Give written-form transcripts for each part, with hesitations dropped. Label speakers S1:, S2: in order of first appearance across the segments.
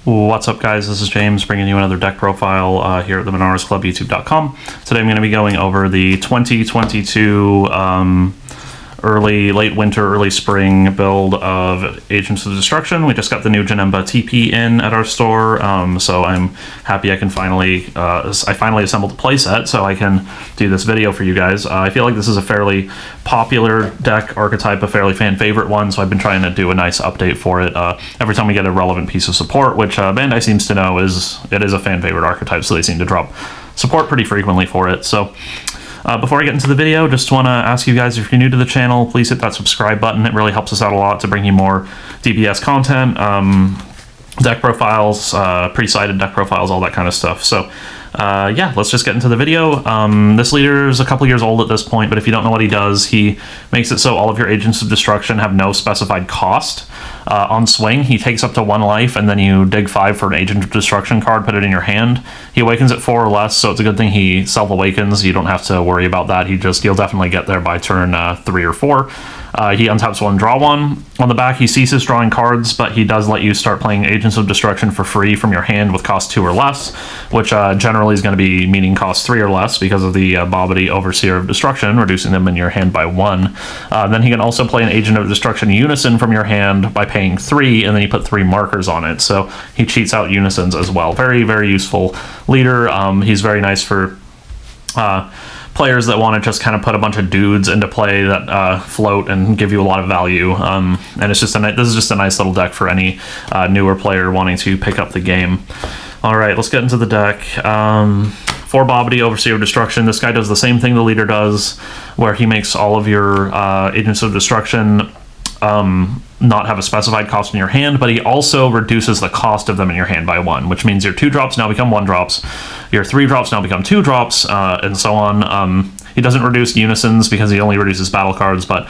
S1: What's up, guys? This is James bringing you another deck profile here at the MenoresClubYouTube.com. Today I'm going to be going over the 2022 late winter, early spring build of Agents of Destruction. We just got the new Janemba TP in at our store, so I'm happy I can finally assembled a playset so I can do this video for you guys. I feel like this is a fairly popular deck archetype, a fairly fan favorite one, so I've been trying to do a nice update for it. Every time we get a relevant piece of support, which Bandai seems to know is a fan favorite archetype, so they seem to drop support pretty frequently for it. So before I get into the video, just want to ask you guys, if you're new to the channel, please hit that subscribe button. It really helps us out a lot to bring you more DPS content, deck profiles, pre-cited deck profiles, all that kind of stuff. So yeah, let's just get into the video. This leader is a couple years old at this point, but if you don't know what he does, he makes it so all of your Agents of Destruction have no specified cost. On swing, he takes up to 1 life, and then you dig 5 for an Agent of Destruction card, put it in your hand. He awakens at 4 or less, so it's a good thing he self-awakens. You don't have to worry about that. You'll definitely get there by turn 3 or 4. He untaps 1, draw 1. On the back, he ceases drawing cards, but he does let you start playing Agents of Destruction for free from your hand with cost 2 or less, which generally is going to be meaning cost 3 or less because of the Bobbity Overseer of Destruction, reducing them in your hand by 1. Then he can also play an Agent of Destruction Unison from your hand by paying 3, and then you put 3 markers on it, so he cheats out Unisons as well. Very, very useful leader. He's very nice for players that want to just kind of put a bunch of dudes into play that float and give you a lot of value. And it's just this is just a nice little deck for any newer player wanting to pick up the game. All right, let's get into the deck. 4 Bobbity, Overseer of Destruction. This guy does the same thing the leader does, where he makes all of your Agents of Destruction not have a specified cost in your hand, but he also reduces the cost of them in your hand by 1, which means your 2 drops now become 1 drops, your 3 drops now become 2 drops, and so on. He doesn't reduce Unisons because he only reduces battle cards, but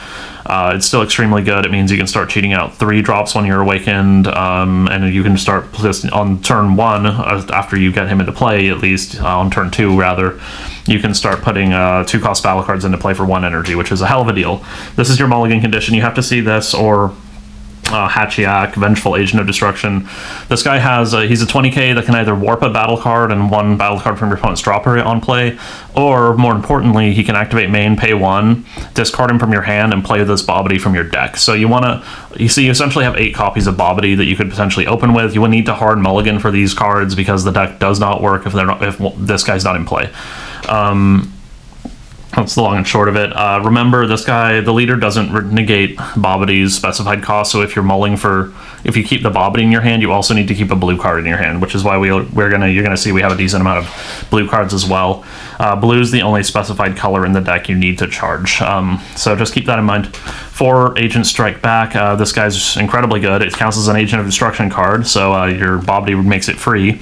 S1: it's still extremely good. It means you can start cheating out 3 drops when you're awakened, and you can start just on turn 1, after you get him into play, at least on turn 2 rather, you can start putting 2-cost battle cards into play for 1 energy, which is a hell of a deal. This is your mulligan condition. You have to see this, or Hatchiak, Vengeful Agent of Destruction. This guy has he's a 20k that can either warp a battle card and 1 battle card from your opponent's dropper on play, or more importantly, he can activate main, pay 1, discard him from your hand, and play this Bobbity from your deck. So you essentially have 8 copies of Bobbity that you could potentially open with. You would need to hard mulligan for these cards because the deck does not work if this guy's not in play. That's the long and short of it. Remember, this guy, the leader, doesn't negate Bobbity's specified cost, so if you're mulling if you keep the Bobbity in your hand, you also need to keep a blue card in your hand, which is why you're gonna see we have a decent amount of blue cards as well. Blue is the only specified color in the deck you need to charge, so just keep that in mind. 4 Agent Strike Back. This guy's incredibly good. It counts as an Agent of Destruction card, so your Bobbity makes it free.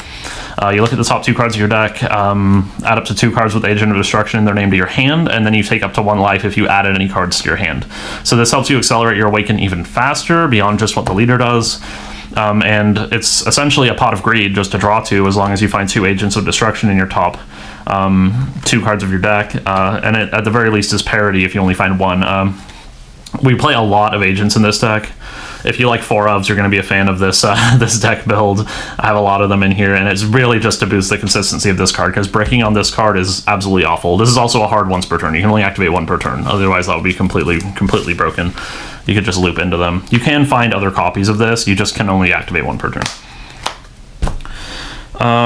S1: You look at the top 2 cards of your deck, add up to 2 cards with Agent of Destruction, they're named to your hand, and then you take up to 1 life if you added any cards to your hand. So this helps you accelerate your Awaken even faster, beyond just what the leader does. And it's essentially a pot of greed just to draw 2, as long as you find 2 Agents of Destruction in your top 2 cards of your deck, and it at the very least is parity if you only find 1. We play a lot of agents in this deck. If you like 4-ofs, you're going to be a fan of this this deck build. I have a lot of them in here, and it's really just to boost the consistency of this card, because breaking on this card is absolutely awful. This is also a hard once per turn. You can only activate 1 per turn. Otherwise, that would be completely broken. You could just loop into them. You can find other copies of this. You just can only activate 1 per turn.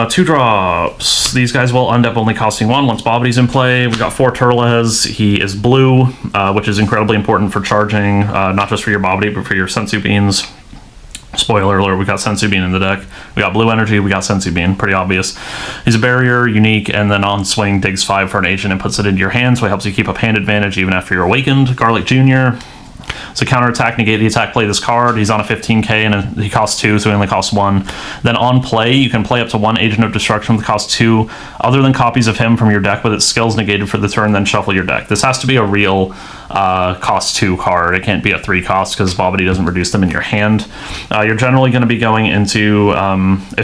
S1: 2 drops. These guys will end up only costing 1 once Bobbity's in play. We got 4 Turles. He is blue, which is incredibly important for charging, not just for your Bobbity, but for your Sensu Beans. Spoiler alert, we got Sensu Bean in the deck. We got blue energy, we got Sensu Bean, pretty obvious. He's a barrier, unique, and then on swing digs 5 for an agent and puts it into your hand, so it helps you keep up hand advantage even after you're awakened. Garlic Jr. So counterattack, negate the attack, play this card. He's on a 15k and he costs 2, so he only costs 1. Then on play, you can play up to 1 Agent of Destruction with cost 2, other than copies of him from your deck with its skills negated for the turn, then shuffle your deck. This has to be a real cost 2 card. It can't be a 3 cost because Bobbity doesn't reduce them in your hand. You're generally going to be going into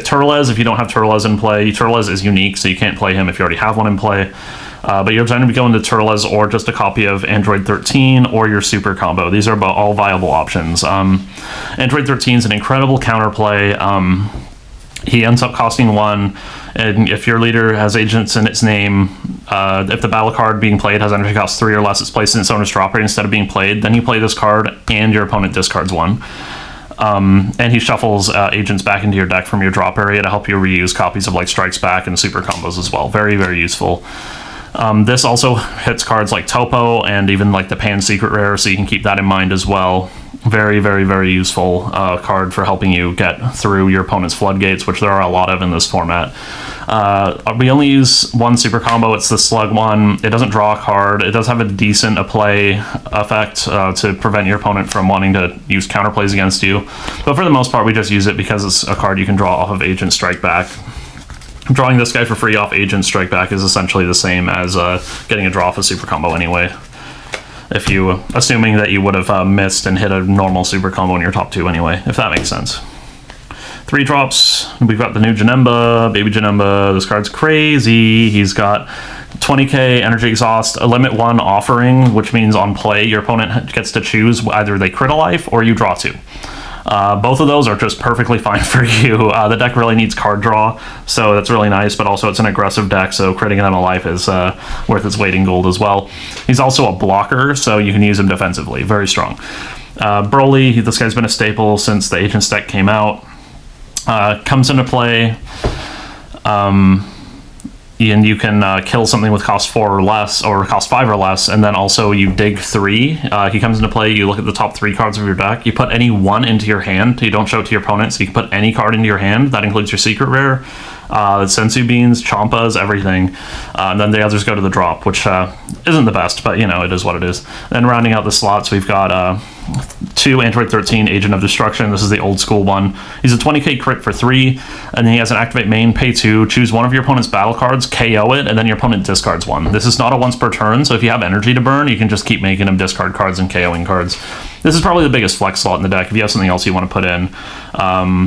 S1: Turles if you don't have Turles in play. Turles is unique, so you can't play him if you already have one in play. But you're going to be going to Turles or just a copy of Android 13 or your Super Combo. These are all viable options. Android 13 is an incredible counterplay. He ends up costing 1, and if your leader has agents in its name, if the battle card being played has energy cost 3 or less, it's placed in its owner's drop rate instead of being played, then you play this card and your opponent discards 1. And he shuffles agents back into your deck from your drop area to help you reuse copies of like Strikes Back and super combos as well. Very, very useful. This also hits cards like Topo and even like the Pan Secret Rare, so you can keep that in mind as well. Very, very, very useful card for helping you get through your opponent's floodgates, which there are a lot of in this format. We only use 1 super combo. It's the Slug one. It doesn't draw a card. It does have a decent play effect to prevent your opponent from wanting to use counterplays against you. But for the most part, we just use it because it's a card you can draw off of Agent Strike Back. Drawing this guy for free off Agent Strike Back is essentially the same as getting a draw off a super combo anyway. If you, assuming that you would have missed and hit a normal super combo in your top 2 anyway, if that makes sense. 3 drops, we've got the new Janemba, Baby Janemba. This card's crazy. He's got 20k energy exhaust, a limit 1 offering, which means on play your opponent gets to choose either they crit a life or you draw 2. Both of those are just perfectly fine for you. The deck really needs card draw, so that's really nice, but also it's an aggressive deck, so critting them a life is worth its weight in gold as well. He's also a blocker, so you can use him defensively. Very strong. Broly, this guy's been a staple since the Agents deck came out. Comes into play, and you can kill something with cost 4 or less, or cost 5 or less, and then also you dig 3. He comes into play, you look at the top 3 cards of your deck, you put any 1 into your hand, you don't show it to your opponent, so you can put any card into your hand. That includes your Secret Rare, Sensu Beans, Champas, everything. And then the others go to the drop, which isn't the best, but you know, it is what it is. Then rounding out the slots, we've got 2 Android 13 Agent of Destruction. This is the old school one. He's a 20k crit for 3, and then he has an activate main, pay 2, choose one of your opponent's battle cards, KO it, and then your opponent discards 1. This is not a once per turn, so if you have energy to burn, you can just keep making him discard cards and KOing cards. This is probably the biggest flex slot in the deck. If you have something else you want to put in,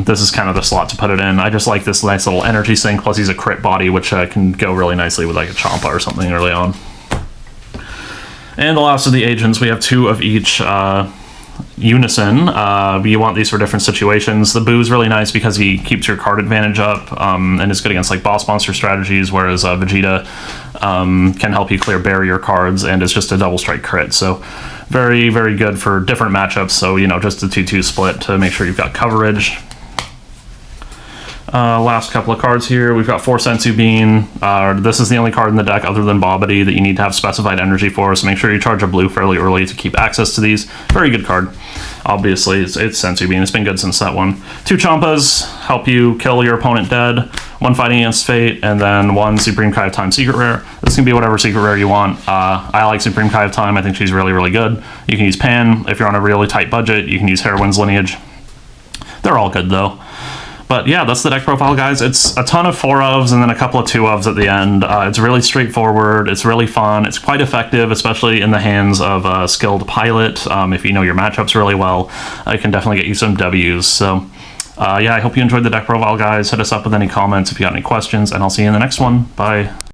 S1: this is kind of the slot to put it in. I just like this nice little energy sink, plus he's a crit body, which can go really nicely with like a Champa or something early on. And the last of the agents, we have 2 of each Unison. You want these for different situations. The Boo's really nice because he keeps your card advantage up and is good against like boss monster strategies, whereas Vegeta can help you clear barrier cards and is just a double strike crit. So very, very good for different matchups. So, you know, just a 2-2 split to make sure you've got coverage. Last couple of cards here. We've got 4 Sensu Bean. This is the only card in the deck other than Bobbity that you need to have specified energy for, so make sure you charge a blue fairly early to keep access to these. Very good card. Obviously, it's Sensu Bean. It's been good since that one. 2 Champas help you kill your opponent dead. 1 Fighting Against Fate, and then 1 Supreme Kai of Time Secret Rare. This can be whatever Secret Rare you want. I like Supreme Kai of Time. I think she's really, really good. You can use Pan. If you're on a really tight budget, you can use Heroine's Lineage. They're all good, though. But yeah, that's the deck profile, guys. It's a ton of 4-ofs and then a couple of 2-ofs at the end. It's really straightforward. It's really fun. It's quite effective, especially in the hands of a skilled pilot. If you know your matchups really well, it can definitely get you some Ws. So yeah, I hope you enjoyed the deck profile, guys. Hit us up with any comments if you got any questions, and I'll see you in the next one. Bye.